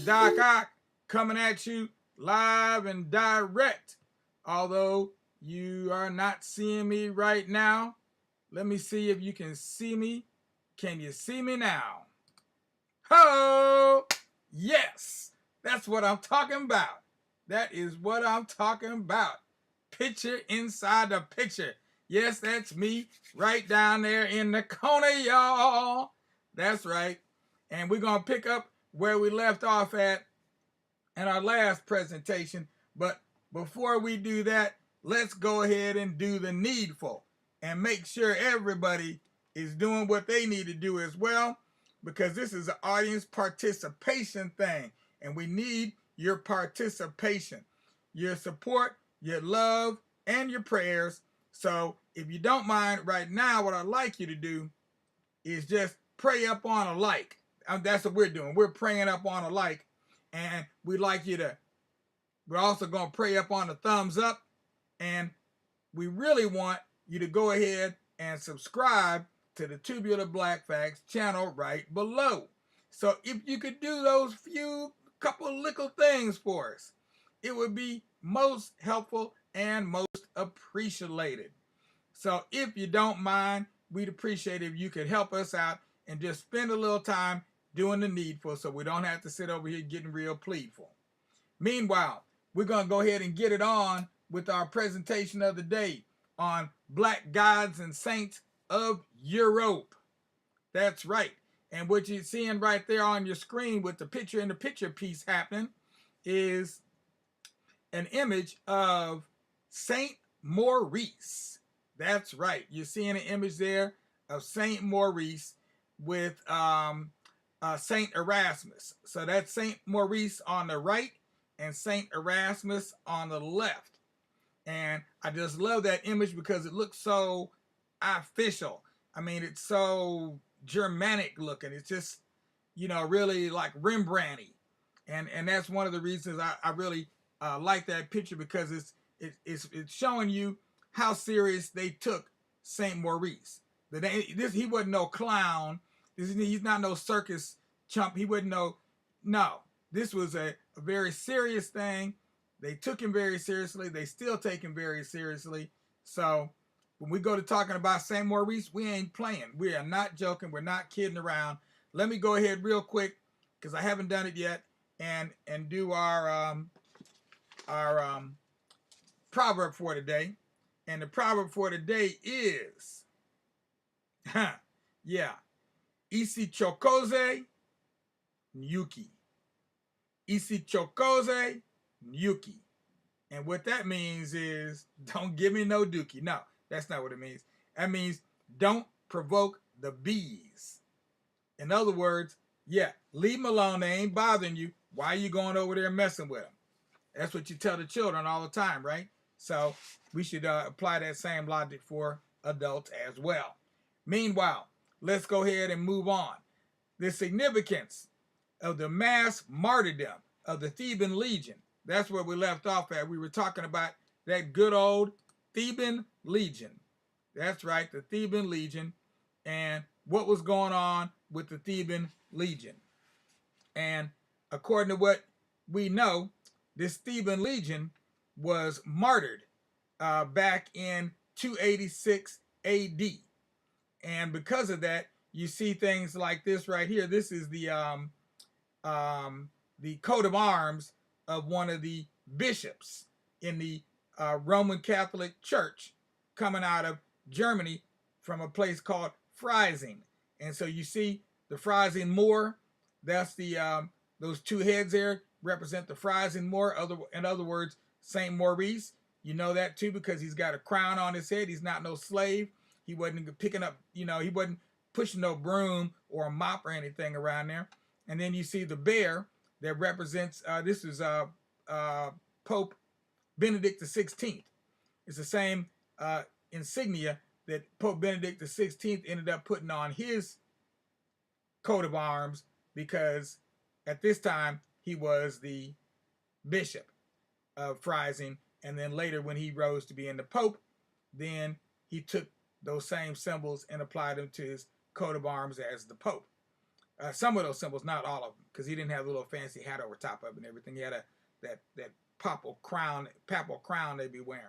Doc Ock coming at you live and direct. Although you are not seeing me right now, let me see if you can see me. Can you see me now? Ho! Yes, that's what I'm talking about. That is what I'm talking about. Picture inside the picture. Yes, that's me right down there in the corner, y'all. That's right. And we're going to pick up where we left off at in our last presentation. But before we do that, let's go ahead and do the needful and make sure everybody is doing what they need to do as well, because this is an audience participation thing, and we need your participation, your support, your love, and your prayers. So if you don't mind right now, what I'd like you to do is just pray up on a like. That's what we're doing. We're praying up on a like, and we'd like you to, we're also going to pray up on the thumbs up, and we really want you to go ahead and subscribe to the Tubular Black Facts channel right below. So if you could do those few couple little things for us, it would be most helpful and most appreciated. So if you don't mind, we'd appreciate if you could help us out and just spend a little time doing the needful so we don't have to sit over here getting real pleadful. Meanwhile, we're going to go ahead and get it on with our presentation of the day on Black Gods and Saints of Europe. That's right. And what you're seeing right there on your screen with the picture in the picture piece happening is an image of Saint Maurice. That's right. You're seeing an image there of Saint Maurice with Saint Erasmus. So that's Saint Maurice on the right and Saint Erasmus on the left. And I just love that image because it looks so official. I mean, it's so Germanic looking. It's just, you know, really like Rembrandt-y. And that's one of the reasons I really like that picture, because it's showing you how serious they took Saint Maurice. He wasn't no clown. He's not no circus chump. He wasn't no. This was a very serious thing. They took him very seriously. They still take him very seriously. So when we go to talking about Saint Maurice, we ain't playing. We are not joking. We're not kidding around. Let me go ahead real quick, because I haven't done it yet, and do our proverb for today. And the proverb for today is, Isichokoze Nyuki. Isichokoze Nyuki. And what that means is, don't give me no dookie. No, that's not what it means. That means don't provoke the bees. In other words, leave them alone. They ain't bothering you. Why are you going over there messing with them? That's what you tell the children all the time, right? So we should apply that same logic for adults as well. Meanwhile, let's go ahead and move on. The significance of the mass martyrdom of the Theban Legion. That's where we left off at. We were talking about that good old Theban Legion. That's right, the Theban Legion, and what was going on with the Theban Legion. And according to what we know, this Theban Legion was martyred back in 286 AD. And because of that, you see things like this right here. This is the coat of arms of one of the bishops in the Roman Catholic Church, coming out of Germany from a place called Freising. And so you see the Freising Moor. That's the those two heads there represent the Freising Moor. In other words, Saint Maurice. You know that too, because he's got a crown on his head. He's not no slave. He wasn't picking up, he wasn't pushing no broom or a mop or anything around there. And then you see the bear that represents, this is Pope Benedict XVI. It's the same insignia that Pope Benedict XVI ended up putting on his coat of arms, because at this time he was the bishop of Freising, and then later when he rose to being the Pope, then he took those same symbols and applied them to his coat of arms as the Pope. Some of those symbols, not all of them, because he didn't have a little fancy hat over top of it and everything. He had that papal crown they'd be wearing.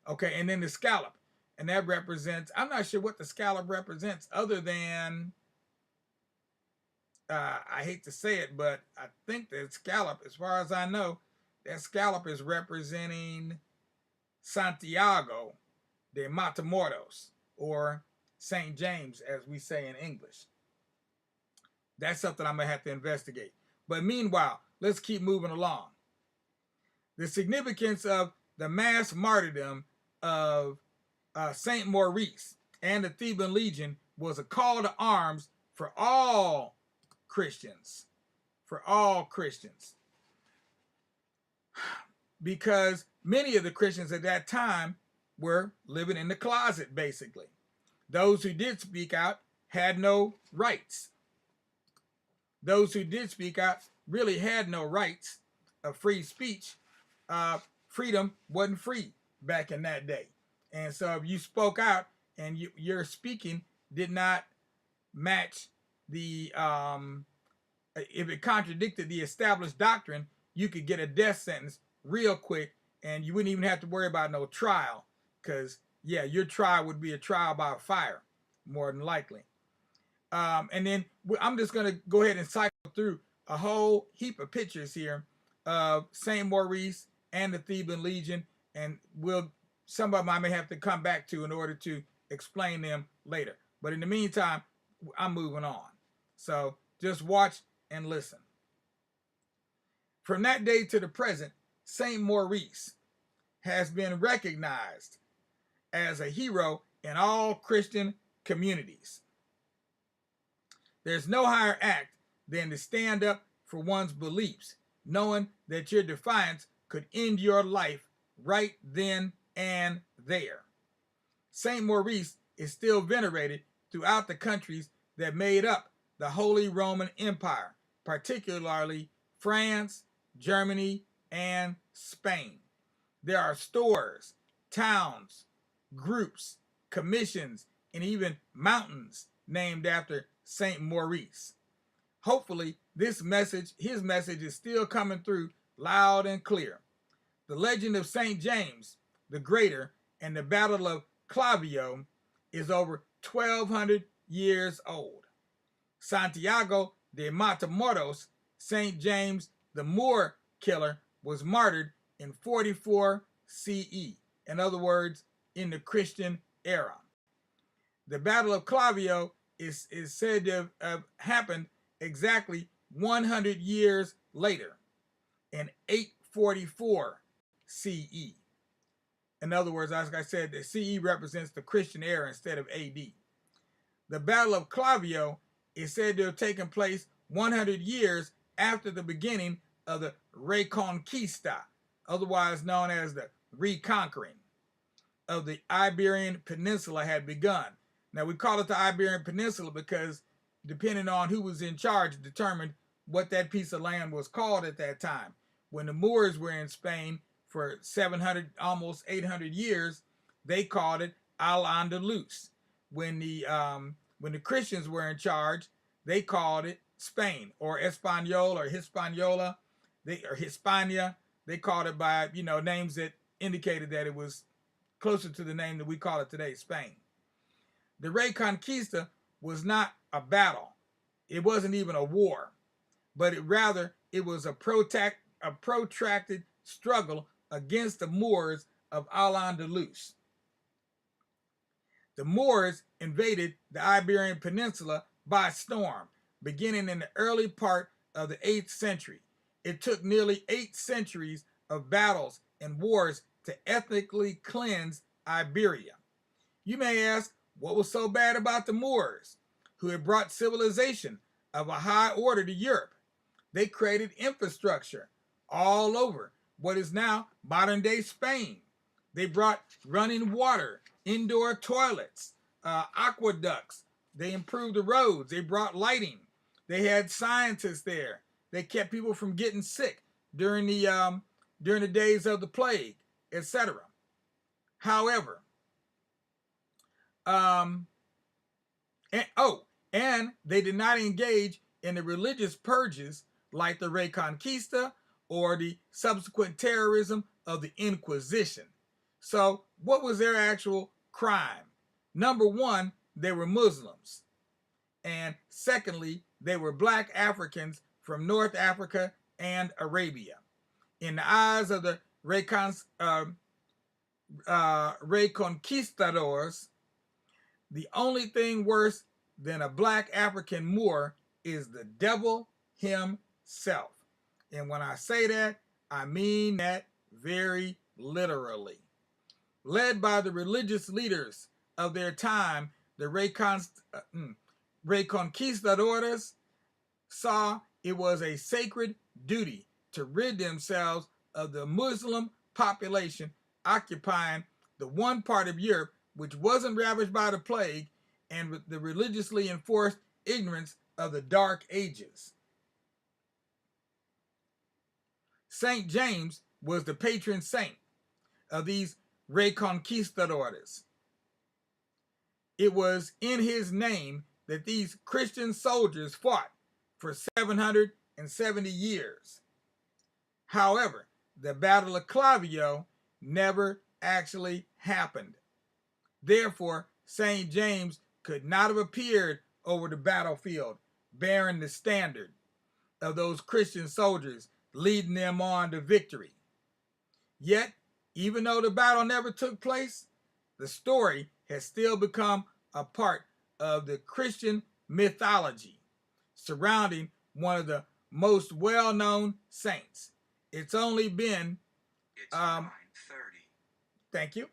Okay, and then the scallop, and that represents, I'm not sure what the scallop represents other than, I hate to say it, but I think that scallop, as far as I know, that scallop is representing Santiago de Matamoros, or St. James, as we say in English. That's something I'm going to have to investigate. But meanwhile, let's keep moving along. The significance of the mass martyrdom of St. Maurice and the Theban Legion was a call to arms for all Christians. For all Christians. Because many of the Christians at that time were living in the closet, basically. Those who did speak out had no rights. Those who did speak out really had no rights of free speech. Freedom wasn't free back in that day. And so if you spoke out and your speaking did not match the, if it contradicted the established doctrine, you could get a death sentence real quick, and you wouldn't even have to worry about no trial, because, yeah, your trial would be a trial by fire, more than likely. And then I'm just going to go ahead and cycle through a whole heap of pictures here of St. Maurice and the Theban Legion, and some of them I may have to come back to in order to explain them later. But in the meantime, I'm moving on. So just watch and listen. From that day to the present, St. Maurice has been recognized as a hero in all Christian communities. There's no higher act than to stand up for one's beliefs, knowing that your defiance could end your life right then and there. St. Maurice is still venerated throughout the countries that made up the Holy Roman Empire, particularly France, Germany, and Spain. There are stores, towns, groups, commissions, and even mountains named after St. Maurice. Hopefully, his message is still coming through loud and clear. The legend of St. James the Greater and the Battle of Clavio is over 1,200 years old. Santiago de Matamoros, St. James the Moor killer, was martyred in 44 CE. In other words, in the Christian era. The Battle of Clavio is said to have happened exactly 100 years later, in 844 CE. In other words, as I said, the CE represents the Christian era instead of AD. The Battle of Clavio is said to have taken place 100 years after the beginning of the Reconquista, otherwise known as the reconquering of the Iberian Peninsula, had begun. Now, we call it the Iberian Peninsula because depending on who was in charge determined what that piece of land was called at that time. When the Moors were in Spain for 700, almost 800 years, they called it Al-Andalus. When the Christians were in charge, they called it Spain, or Espanol, or Hispaniola, or Hispania. They called it by, names that indicated that it was closer to the name that we call it today, Spain. The Reconquista was not a battle. It wasn't even a war, but it was a protracted struggle against the Moors of Al-Andalus. The Moors invaded the Iberian Peninsula by storm, beginning in the early part of the 8th century. It took nearly 8 centuries of battles and wars to ethnically cleanse Iberia. You may ask, what was so bad about the Moors, who had brought civilization of a high order to Europe? They created infrastructure all over what is now modern-day Spain. They brought running water, indoor toilets, aqueducts. They improved the roads. They brought lighting. They had scientists there. They kept people from getting sick during the days of the plague, etc. However, And they did not engage in the religious purges like the Reconquista or the subsequent terrorism of the Inquisition. So, what was their actual crime? Number one, they were Muslims. And secondly, they were black Africans from North Africa and Arabia. In the eyes of the Reconquistadors, the only thing worse than a black African Moor is the devil himself. And when I say that, I mean that very literally. Led by the religious leaders of their time, the Reconquistadores saw it was a sacred duty to rid themselves of the Muslim population occupying the one part of Europe which wasn't ravaged by the plague and with the religiously enforced ignorance of the Dark Ages. Saint James was the patron saint of these Reconquistadores. It was in his name that these Christian soldiers fought for 770 years. However, the Battle of Clavio never actually happened. Therefore, St. James could not have appeared over the battlefield bearing the standard of those Christian soldiers, leading them on to victory. Yet, even though the battle never took place, the story has still become a part of the Christian mythology surrounding one of the most well-known saints. It's only been It's 9:30. Thank you.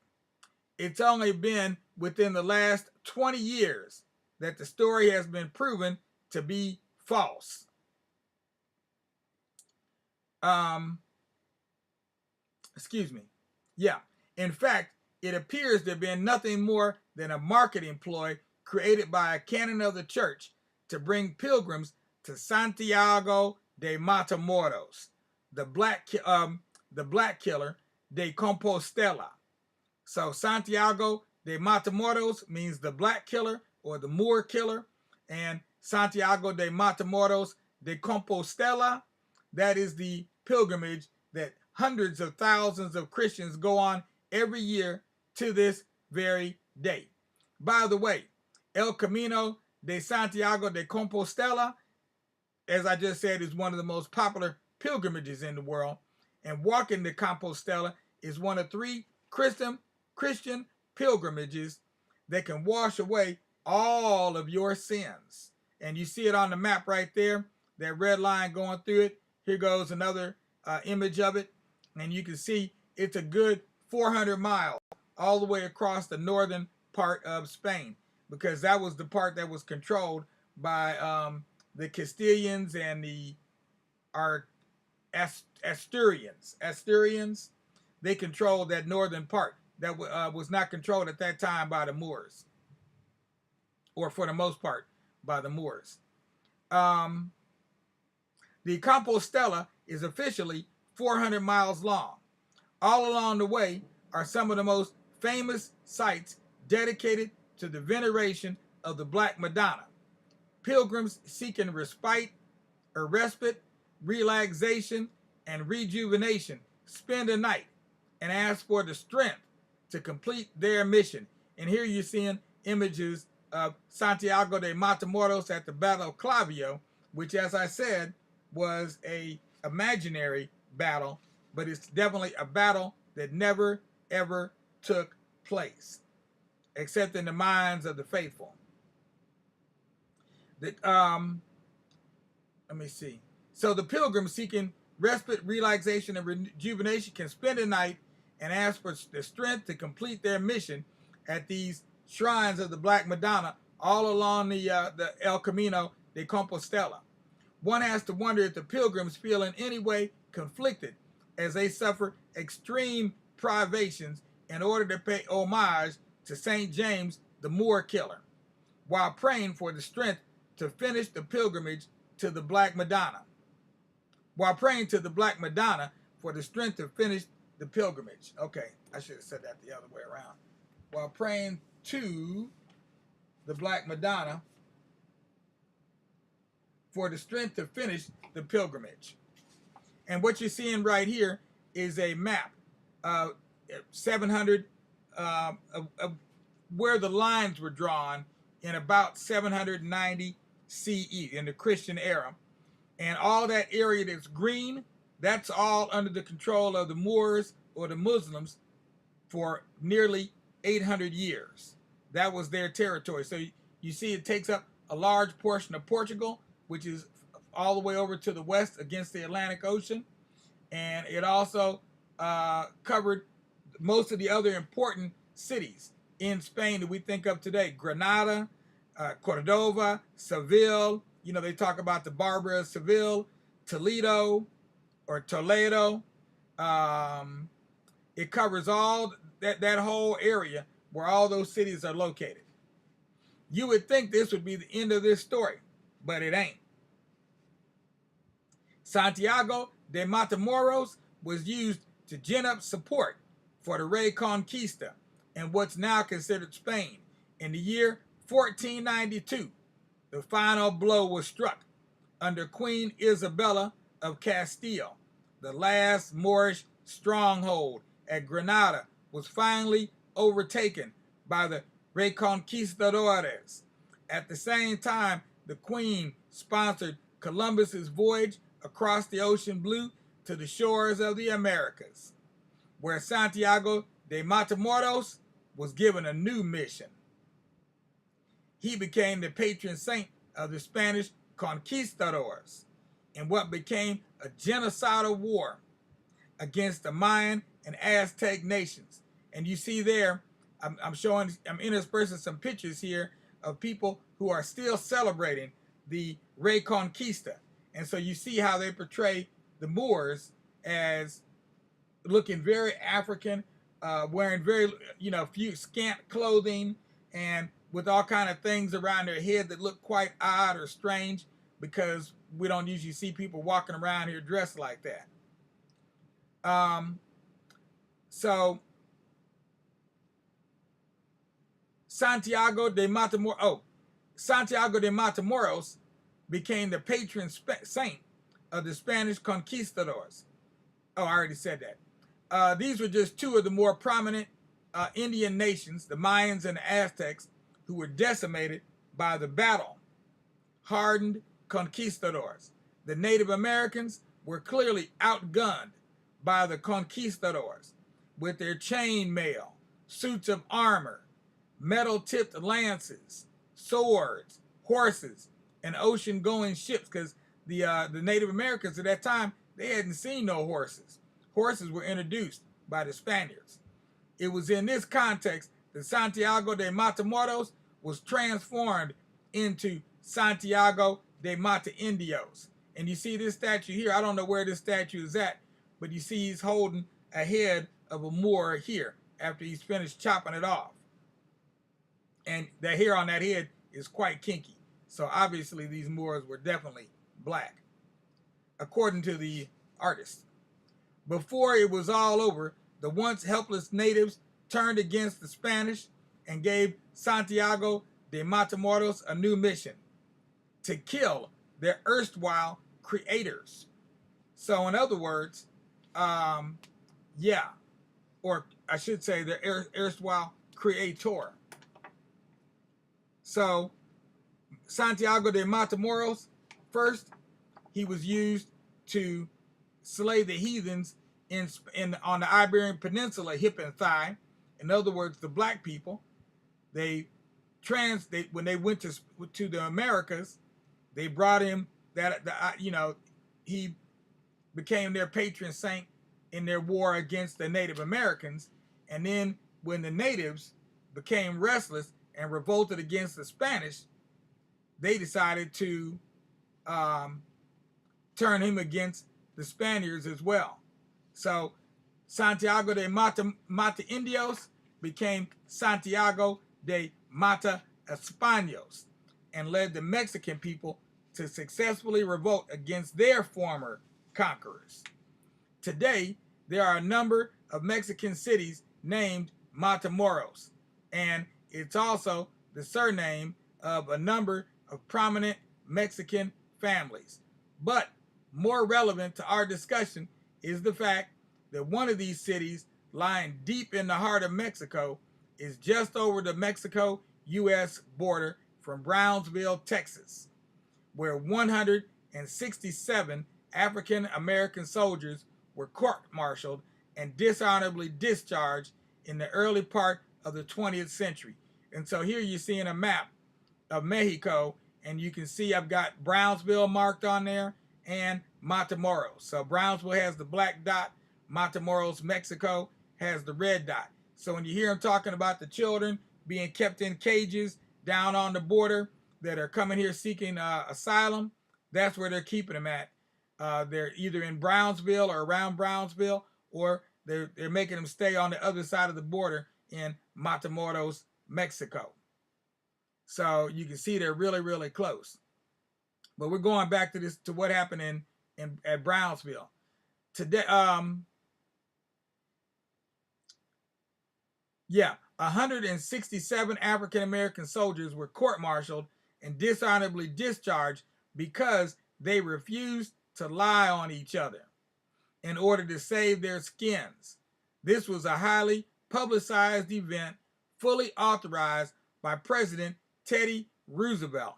It's only been within the last 20 years that the story has been proven to be false. Excuse me. Yeah. In fact, it appears to have been nothing more than a marketing ploy created by a canon of the church to bring pilgrims to Santiago de Matamoros, the black killer de Compostela. So Santiago de Matamoros means the black killer or the Moor killer, and Santiago de Matamoros de Compostela, that is the pilgrimage that hundreds of thousands of Christians go on every year to this very day. By the way, El Camino de Santiago de Compostela, as I just said, is one of the most popular pilgrimages in the world, and walking to Compostela is one of three Christian pilgrimages that can wash away all of your sins. And you see it on the map right there, that red line going through it. Here goes another image of it, and you can see it's a good 400 miles all the way across the northern part of Spain, because that was the part that was controlled by the Castilians and the Asturians. They controlled that northern part that was not controlled at that time by the Moors, or for the most part by the Moors. The Compostela is officially 400 miles long. All along the way are some of the most famous sites dedicated to the veneration of the Black Madonna. Pilgrims seeking respite, relaxation, and rejuvenation spend a night and ask for the strength to complete their mission. And here you're seeing images of Santiago de Matamoros at the Battle of Clavio, which, as I said, was a imaginary battle, but it's definitely a battle that never ever took place, except in the minds of the faithful. Let me see. So the pilgrims seeking respite, relaxation, and rejuvenation can spend a night and ask for the strength to complete their mission at these shrines of the Black Madonna all along the El Camino de Compostela. One has to wonder if the pilgrims feel in any way conflicted as they suffer extreme privations in order to pay homage to St. James, the Moor killer, while praying for the strength to finish the pilgrimage to the Black Madonna. While praying to the Black Madonna for the strength to finish the pilgrimage. Okay, I should have said that the other way around. While praying to the Black Madonna for the strength to finish the pilgrimage. And what you're seeing right here is a map, 700, where the lines were drawn in about 790 CE in the Christian era. And all that area that's green, that's all under the control of the Moors or the Muslims for nearly 800 years. That was their territory. So you see it takes up a large portion of Portugal, which is all the way over to the west against the Atlantic Ocean. And it also covered most of the other important cities in Spain that we think of today. Granada, Cordova, Seville. You know, they talk about the Barber of Seville, Toledo or Toledo. It covers all that whole area where all those cities are located. You would think this would be the end of this story, but it ain't. Santiago de Matamoros was used to gin up support for the Reconquista in what's now considered Spain. In the year 1492, the final blow was struck under Queen Isabella of Castile. The last Moorish stronghold at Granada was finally overtaken by the Reconquistadores. At the same time, the Queen sponsored Columbus's voyage across the ocean blue to the shores of the Americas, where Santiago de Matamoros was given a new mission. He became the patron saint of the Spanish conquistadors in what became a genocidal war against the Mayan and Aztec nations. And you see there, I'm interspersing some pictures here of people who are still celebrating the Reconquista. And so you see how they portray the Moors as looking very African, wearing very, few scant clothing, and with all kind of things around their head that look quite odd or strange, because we don't usually see people walking around here dressed like that. So Santiago de Matamoros became the patron saint of the Spanish conquistadors. Oh, I already said that. These were just two of the more prominent Indian nations, the Mayans and the Aztecs, who were decimated by the battle-hardened conquistadors. The Native Americans were clearly outgunned by the conquistadors with their chain mail, suits of armor, metal-tipped lances, swords, horses, and ocean-going ships, because the Native Americans at that time, they hadn't seen no horses. Horses were introduced by the Spaniards. It was in this context that Santiago de Matamoros was transformed into Santiago de Mataindios. And you see this statue here. I don't know where this statue is at, but you see he's holding a head of a Moor here after he's finished chopping it off. And the hair on that head is quite kinky. So obviously these Moors were definitely black, according to the artist. Before it was all over, the once helpless natives turned against the Spanish and gave Santiago de Matamoros a new mission: to kill their erstwhile creators. So in other words, or I should say their erstwhile creator. So Santiago de Matamoros, first, he was used to slay the heathens on the Iberian Peninsula, hip and thigh. In other words, the black people. When they went to the Americas, they brought him he became their patron saint in their war against the Native Americans. And then when the natives became restless and revolted against the Spanish, they decided to turn him against the Spaniards as well. So Santiago de Mataindios became Santiago de Mata Españoles and led the Mexican people to successfully revolt against their former conquerors. Today, there are a number of Mexican cities named Matamoros, and it's also the surname of a number of prominent Mexican families. But more relevant to our discussion is the fact that one of these cities, lying deep in the heart of Mexico, is just over the Mexico-U.S. border from Brownsville, Texas, where 167 African American soldiers were court-martialed and dishonorably discharged in the early part of the 20th century. And so here you're seeing a map of Mexico, and you can see I've got Brownsville marked on there and Matamoros. So Brownsville has the black dot, Matamoros, Mexico, has the red dot. So when you hear them talking about the children being kept in cages down on the border that are coming here seeking asylum, that's where they're keeping them at. They're either in Brownsville or around Brownsville, or they're making them stay on the other side of the border in Matamoros, Mexico. So you can see they're really, really close. But we're going back to this, to what happened at Brownsville today. 167 African American soldiers were court-martialed and dishonorably discharged because they refused to lie on each other in order to save their skins. This was a highly publicized event, fully authorized by President Teddy Roosevelt,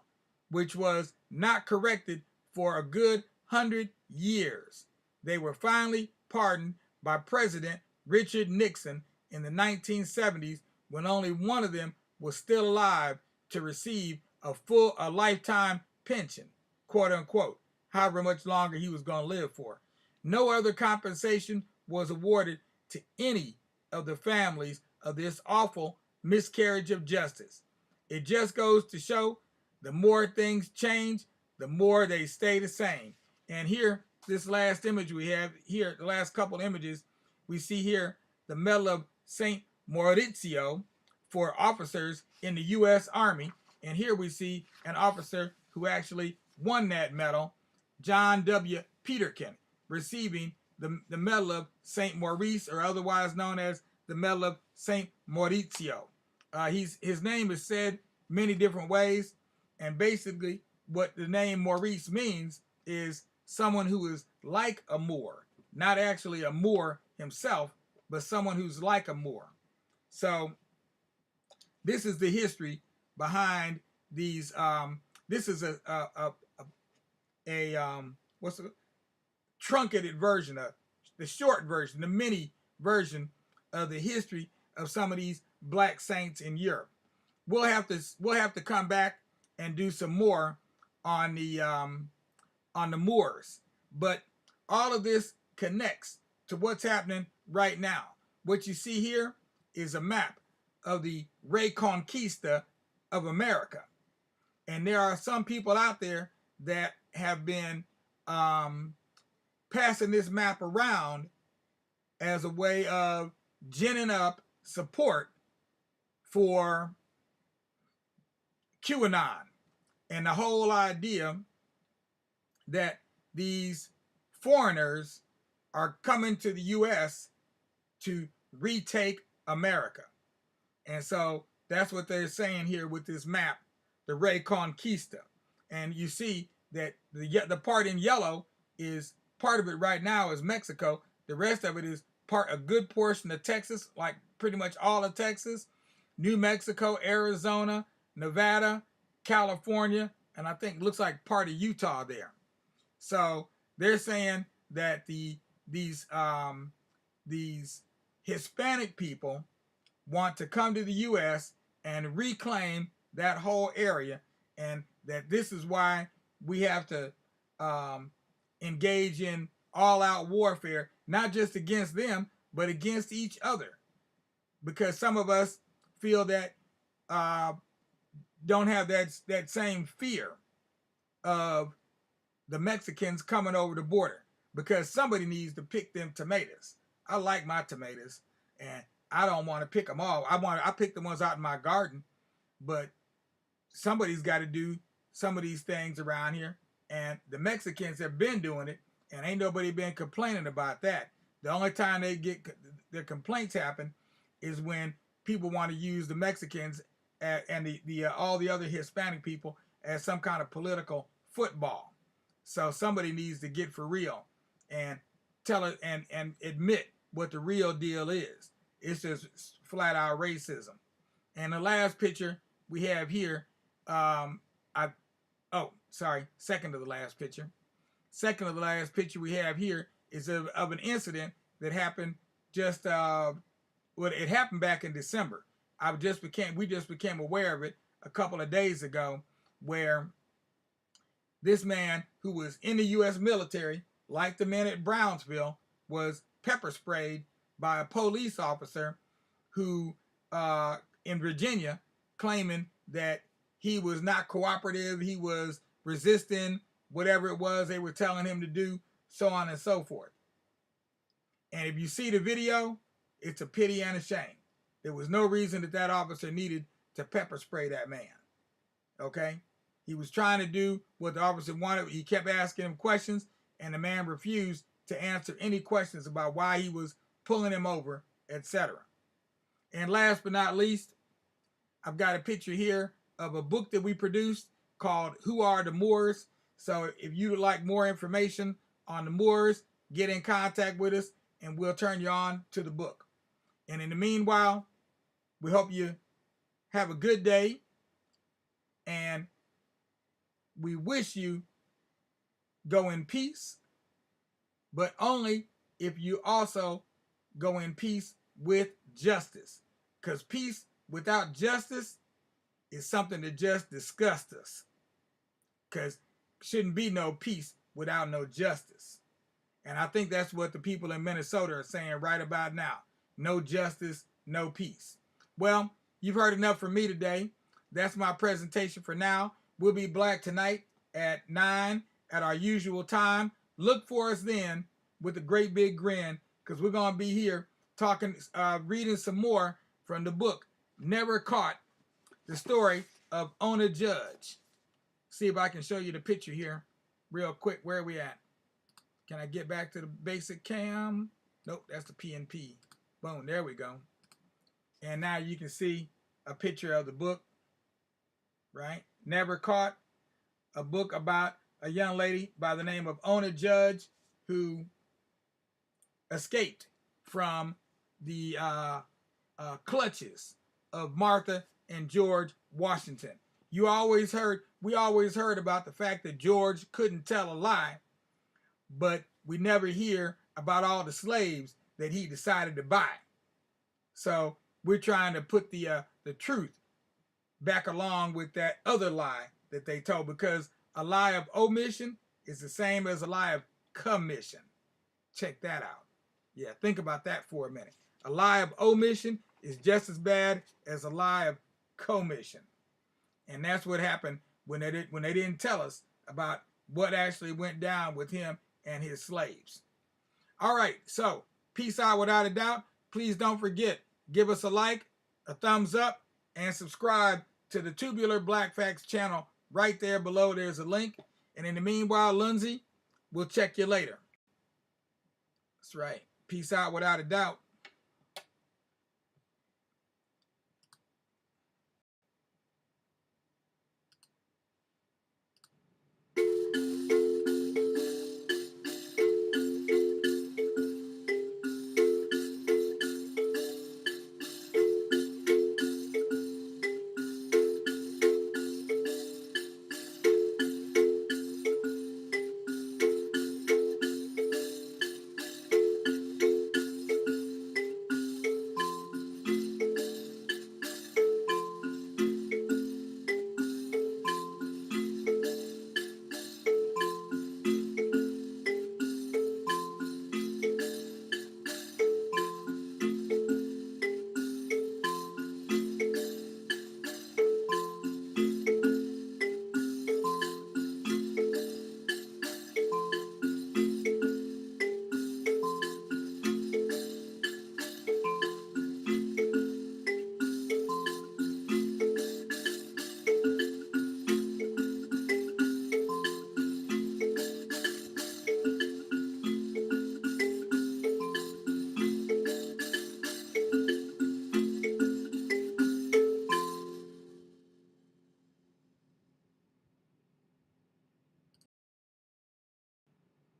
which was not corrected for a good 100 years. They were finally pardoned by President Richard Nixon in the 1970s, when only one of them was still alive to receive a lifetime pension, quote unquote, however much longer he was going to live for. No other compensation was awarded to any of the families of this awful miscarriage of justice. It just goes to show, the more things change, the more they stay the same. And here, this last image we have here, the last couple images, we see here the Medal of St. Maurizio for officers in the U.S. Army. And here we see an officer who actually won that medal, John W. Peterkin, receiving the Medal of St. Maurice, or otherwise known as the Medal of St. Maurizio. His name is said many different ways, and basically what the name Maurice means is someone who is like a Moor, not actually a Moor himself, but someone who's like a Moor. So this is the history behind these. This is what's the truncated version of the short version, the mini version of the history of some of these black saints in Europe. We'll have to come back and do some more on the Moors, but all of this connects to what's happening right now. What you see here is a map of the Reconquista of America, and there are some people out there that have been passing this map around as a way of ginning up support for QAnon and the whole idea that these foreigners are coming to the U.S. to retake America. And so that's what they're saying here with this map, the Reconquista. And you see that the part in yellow is part of it right now is Mexico. The rest of it is a good portion of Texas, like pretty much all of Texas, New Mexico, Arizona, Nevada, California, and I think looks like part of Utah there. So they're saying that these Hispanic people want to come to the U.S. and reclaim that whole area, and that this is why we have to engage in all-out warfare, not just against them, but against each other, because some of us feel that don't have that same fear of the Mexicans coming over the border, because somebody needs to pick them tomatoes. I like my tomatoes, and I don't want to pick them all. I pick the ones out in my garden, but somebody's got to do some of these things around here, and the Mexicans have been doing it, and ain't nobody been complaining about that. The only time their complaints happen is when people want to use the Mexicans and all the other Hispanic people as some kind of political football. So somebody needs to get for real and tell it and admit what the real deal is. It's just flat out racism. And the last picture we have here, second to the last picture. Second to the last picture we have here is of an incident that happened just it happened back in December. We just became aware of it a couple of days ago, where this man who was in the U.S. military, like the men at Brownsville, was pepper sprayed by a police officer who in Virginia, claiming that he was not cooperative, he was resisting whatever it was they were telling him to do, so on and so forth. And if you see the video, it's a pity and a shame. There was no reason that officer needed to pepper spray that man. Okay? He was trying to do what the officer wanted. He kept asking him questions, and the man refused to answer any questions about why he was pulling him over, etc. And last but not least, I've got a picture here of a book that we produced called Who Are the Moors? So if you would like more information on the Moors, get in contact with us and we'll turn you on to the book. And in the meanwhile, we hope you have a good day, and we wish you go in peace, but only if you also go in peace with justice. Because peace without justice is something that just disgusts us. Because shouldn't be no peace without no justice. And I think that's what the people in Minnesota are saying right about now. No justice, no peace. Well, you've heard enough from me today. That's my presentation for now. We'll be back tonight at 9 at our usual time. Look for us then with a great big grin, because we're going to be here talking, reading some more from the book, Never Caught, the story of Ona Judge. See if I can show you the picture here real quick. Where are we at? Can I get back to the basic cam? Nope, that's the PNP. Boom, there we go. And now you can see a picture of the book, right? Never Caught, a book about a young lady by the name of Ona Judge who escaped from the clutches of Martha and George Washington. We always heard about the fact that George couldn't tell a lie, but we never hear about all the slaves that he decided to buy. So we're trying to put the truth back along with that other lie that they told, because a lie of omission is the same as a lie of commission. Check that out. Yeah, think about that for a minute. A lie of omission is just as bad as a lie of commission. And that's what happened when they didn't tell us about what actually went down with him and his slaves. All right, so peace out without a doubt. Please don't forget, give us a like, a thumbs up, and subscribe to the Tubular Black Facts channel. Right there below, there's a link. And in the meanwhile, Lindsay, we'll check you later. That's right. Peace out without a doubt.